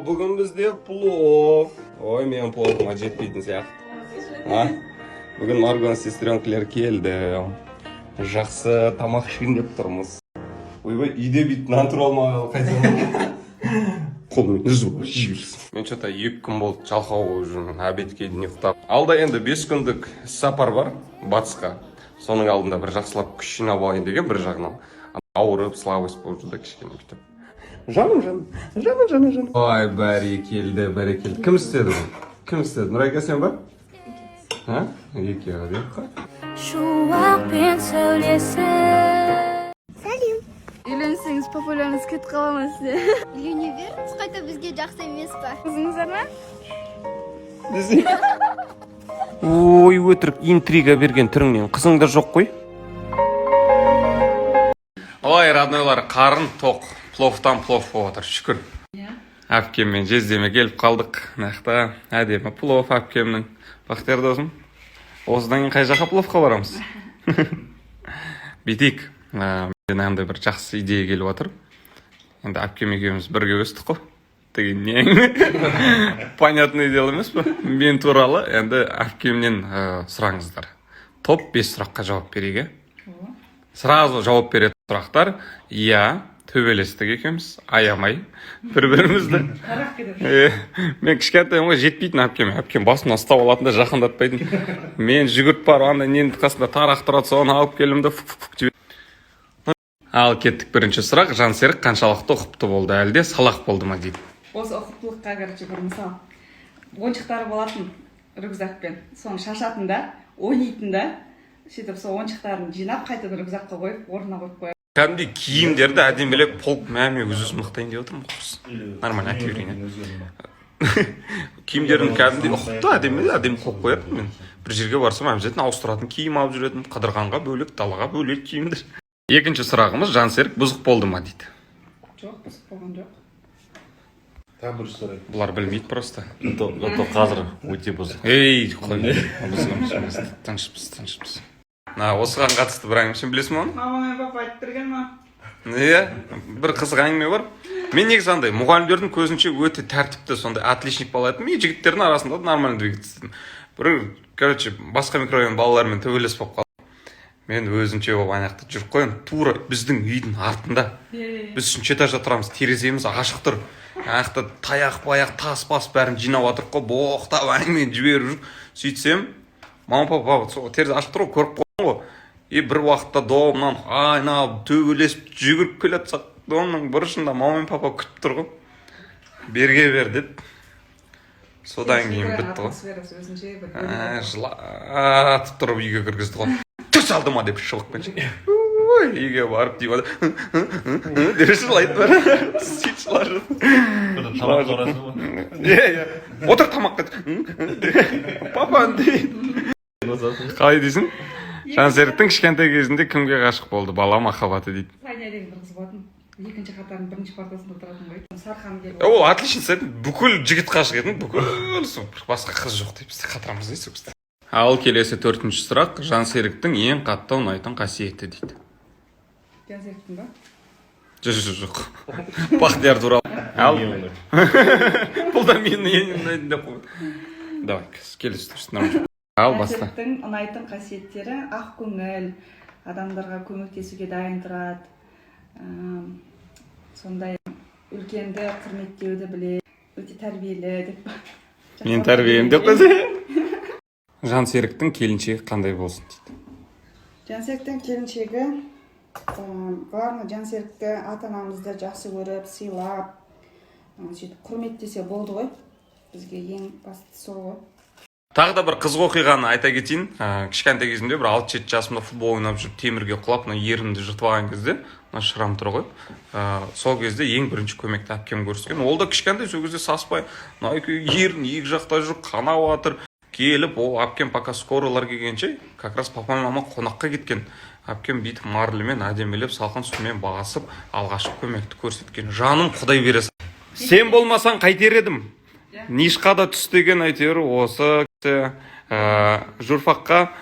бүгін бізде плов. Ой, мен пловыма жетпейтін сияқты. Бүгін Маргон сестренкілер келді. Жақсы тамақ ішейін деп тұрмыз. Ойбай, үйде бүйтіп нан тұра алмағалы қайтамын. Қолмен жуып жіберсін. Мен что-то 2 күн болды жалқау жүрмін, обедке дейін ұйықтап. Алда енді 5 күндік сапар бар батысқа. Соның алдында бір жақсылап күш жинап алайын деген бір жағынан. Ауырып, слабость болып жүрді кішкене күтіп. Жаным. Ой, бәрекелді. Кім істеді бұл? Кім істеді? Нұрайка сен ба? Екеуі деп қой. Шуақпен сөйлесіп. Сәлем. Үйленсеңіз популярыңыз кетіп қала ма сізде? Үйлене беріңіз, қайта бізге жақсы емес па? Қызыңыздар ма? Ой, өтірік интрига берген түріңнен қызыңда жоқ қой. Ой, роднойлар, қарын тоқ. Пловтан плов болып отыр, шүкір. Әпкеммен жездеме келіп қалдық. Нақты әдемі плов әпкемнің. Бақтияр досым, осыдан кейін қай жаққа пловқа барамыз? Бетейік. Менде бір жақсы идея келіп отыр. Енді әпкем екеуміз бірге өстік қой. Деген не? Понятное дело емес па? Мен туралы енді әпкемнен сұраңыздар. Топ 5 сұраққа жауап берейік. Сразу жауап беретін сұрақтар. Я, төбелестік екеуміз, аямай, бір-бірімізді. Мен кішкентайым ғой, жетпейтін әпкем. Әпкем басымнан ұстап алатын да жақындатпайтын. Мен жүгіріп бар, анда ненің қасында тарақ тұрады, соны алып келімді. Ал кеттік бірінші сұрақ. Жансерік қаншалықты ұқыпты болды, әлде салақ болды ма дейді. Осы ұқыптылыққа бір мысал. Ойыншықтары болатын рюкзакпен. Соны шашатын да, ойнайтын да. Сөйтіп сол ойыншықтарын жинап, қайтадан рюкзакқа қойып, орнына қойып қояды. Кәдімгідей киімдерді әдемілеп полып, мәме өзім мықтайын деп отырмын ғой. Нормально әке берейін. Киімдерін кәдімгідей ұқыпты әдемі қойып қояды. Мен бір жерге барсам обязательно ауыстыратын киім алып жүретін. Қыдырғанға бөлек, далаға бөлек киімдер. Екінші сұрағымыз, Жансерік бұзық болды ма дейді. Жоқ, бұзық болған жоқ. Там бір сұрай. Бұлар білмейді просто. Қазір өте бұзық. Ей, қой. Тыншыпыз. Осыған қатысты бір әңгімесін білесің ма оны? Мама мен папа айтып берген ма? Иә, бір қызық әңгіме бар. Мен негізі андай, мұғалімдердің көзінше өте тәртіпті, сондай отличник бала едім. Мен жігіттердің арасында нормально двигаться. Бір, басқа микрорайон балалармен төбелесіп болып қалдым. Мен өзімше болып аяқты жүріп қоян, тура біздің үйдің артында. Біз үшінші этажда тұрамыз, тереземіз ашық тұр. Аяқта таяқ-баяқ, тас-бас бәрін жинап жатырық қой, боқтап әңгімен жіберіп жүр. Сөйтсем, мама папа терезе ашық тұр ғой, көріп қойған ғой. Бір уақытта домнан айнап, төбелесіп жүгіріп келатсақ, домның бұрышында мама мен папа күтіп тұр ғой. Берге бер деді. Содан кейін бітті ғой. Жылатып тұрып үйге кіргізді ғой. Түс алды ма деп шығып кетші. Үйге барып деймін. Деп жылайды бар. Сөйтіп жылар. Тамақ орасы ма? Отыр тамаққа. Папа дейді. Қалай дейсің? Жансеріктің кішкентай кезінде кімге ғашық болды? Бала махаббаты дейді. Саня деген бір қыз болатын. Екінші қатардың бірінші партасында тұратын ғой. Сархан келіп. О, отлично сәтін. Бүкіл жігіт ғашық етін, бүкіл басқа қыз жоқ деп бізде қатырамыз дейсіз. Ал келесі 4-ші сұрақ. Жансеріктің ең қатты ұнайтын қасиеті дейді. Жансеріктің ба? Жоқ. Бақтияр туралы. Ал. Бұл да менің ең ұнайтын деп қойды. Давай, келесі тұрсын. Ал баста. Жансеріктің ұнайтын қасиеттері ақ көңіл, адамдарға көмектесуге дайын тұрады. Сондай үлкенді құрметтеуді біледі. Өте тәрбиелі деп. Мен тәрбием деп қойды. Жансеріктің келіншегі қандай болсын дейді. Жансеріктің келіншегі барлығы Жансерікті ата-анамызды жақсы көріп, сыйлап, құрметтесе болды ғой. Бізге ең бастысы сол ғой. Тағы да бір қызық оқиғаны айта кетейін. Кішкентай кезімде бір 6-7 жасымда футбол ойнап жүріп темірге құлап, ерімді жыртып алған кезде, шырам тұр ғой. Сол кезде ең бірінші көмекті әпкем көрсеткен. Ол да кішкентай, сол кезде саспай, ерін екі жақта жүріп қанап жатыр. Келіп, ол әпкем пока скорылар келгенше, как раз папа мен мама қонаққа кеткен. Әпкем бүйтіп марлымен әдемелеп салқын сумен басып, алғашқы көмекті көрсеткен. Жаным Құдай бересін. Сен болмасаң қайтер едім. Нишқа да түс деген әйтеуір осы кісі, журфаққа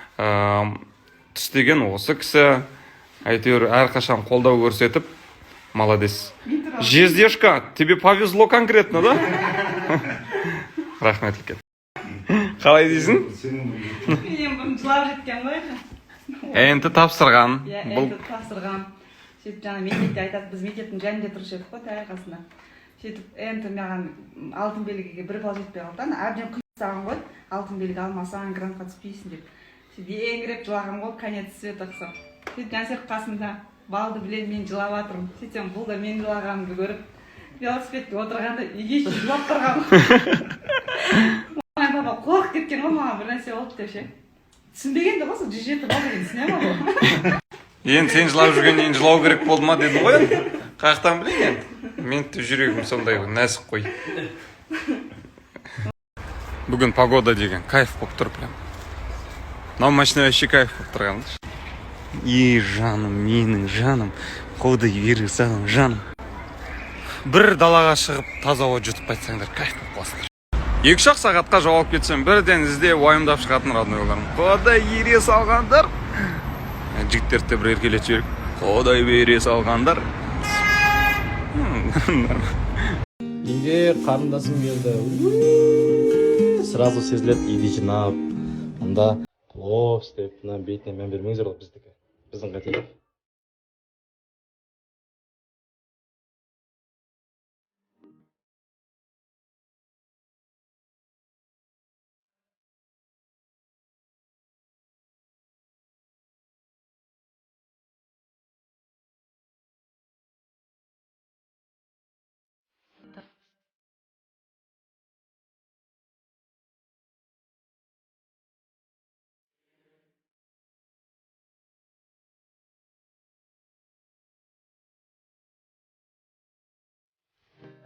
түс деген осы кісі, әйтеуір әрқашан қолдау көрсетіп, молодец. Жездешка, тебе повезло конкретно, да? Рахмет үлкен. Қалай дейсің? Мен бұрын жылап жеткен ғой. Енді тапсырған. Иә, Бұл енді тапсырған. Сөйтіп жаңа мектепте айтады, біз мектептің жанында тұрушы едік қой таяқ қасында. Сөйтіп енді маған алтын белгіге бір балл жетпей қалды. Әбден құйсаған ғой, алтын белгі алмасаң грантқа түспейсің деп. Сөйтіп еңіреп жылаған ғой, конец света ұқсап. Сөйтіп Жансек қасымда балды білем, мен жылап жатырмын. Сөйтсем бұл да мен жылағанымды көріп, велосипедке отырғанда үйге жылап тұрған. Маған папа қорқып кеткен ғой, маған бір нәрсе болды деп ше. Түсінбегенде ғой, 107 балл деген түсіне ма бұл? енді сен жылап жүрген енді жылау керек болды ма дедің ғой енді. Қаяқтан білейін енді. Мен де жүрегім сондай нәзік қой. Бүгін погода деген кайф болып тұр прям. Мынау машина вообще кайф болып тұрған. Жаным, менің жаным, құдай бері саған жаным. Бір далаға шығып таза ауа жұтып қайтсаңдар кайф болып қаласыңдар. 2-ақ сағатқа жоғалып кетсем, бірден ізде уайымдап шығатын роднойларым. Құдай ере салғандар. Жігіттерді бір еркелетіп жіберіп, құдай бере салғандар. Үйге қарындасым келді. Сразу сезіледі, үйді жинап. Онда оп істеп, мына бетіне мән бермеңіздер, ол біздікі. Біздің қателік.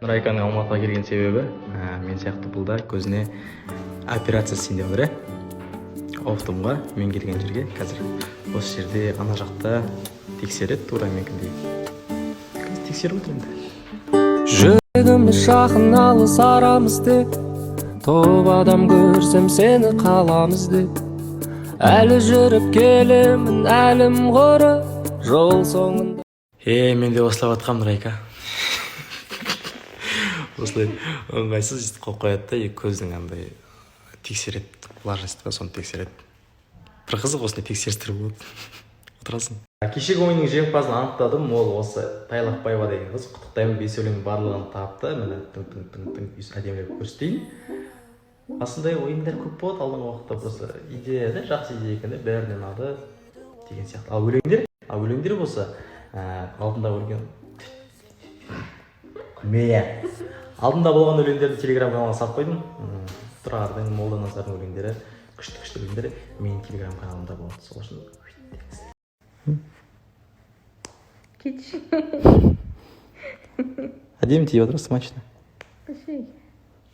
Райканың Алматыға келген себебі, мен сияқты бұл да көзіне операция істейін деп отыр. Офтумға мен келген жерге қазір осы жерде ана жақта тексереді, тура менікіндей. Қазір тексеріп отыр енді. Жүрегіміз жақын алыс арамыз деп, топ адам көрсем сені қаламыз деп. Әлі жүріп келемін, әлім құры, жол соңында. Мен де осылап атқам, Райка. Осылай ыңғайсыз жүйті қол қояды да, көздің андай тексереді, влажность па, соны тексереді. Бір қызық осындай тексерістер болады. Отырасың. Кешегі ойынның жеңімпазын анықтадым, ол осы Тайлақбаева деген қыз. Құттықтаймын, 5 өлеңнің барлығын тапты. Міне тың әдемілеп көрсетейін. Осындай ойындар көп болады алдағы уақытта, просто идея да, жақсы идея екен де, бәрінен алды деген сияқты. Ал өлеңдер болса, алдында өлген алдында болған өлеңдерді телеграм каналға салып қойдым. Тұрардың, Молданазардың өлеңдері, күшті өлеңдері менің телеграм каналымда болады. Сол үшін Кетші. әдемі тиіп отырсың смачно.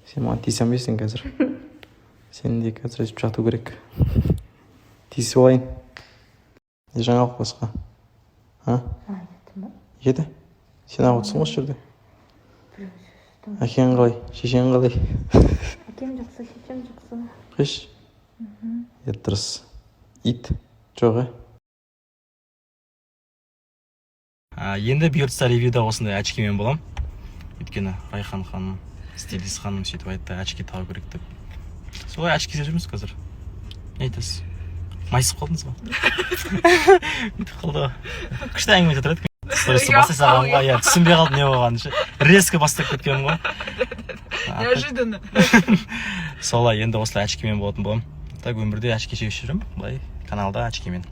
Сен маған тиісе алмайсың қазір. Сені де қазір үзіп жату керек. Тиісіп алайын. Жаңалық басқа. Еді? Сен ақ отырсың осы жерде? Әкең қалай? Шешең қалай? Әкем жақсы, шешем жақсы. Қыш? Дұрыс. Ит? Жоқ, Енді бұйыртса ревьюда осындай очкимен болам. Өйткені Райхан ханым, стилист ханым сөйтіп айтты, очки тау керек деп. Солай очки жүрміз қазір. Не айтасыз? Майысып қалдыңыз ба? Бүйтіп қалды. Күшті әңгіме жатыр еді. Стористі бастай салғанмын ғой, түсінбей қалды не болғанын ше. Резко бастап кеткенмін ғой. Неожиданно. Солай, енді осылай очкимен болатын болам. Так өмірде очки шегіп жүремін, былай каналда очкимен.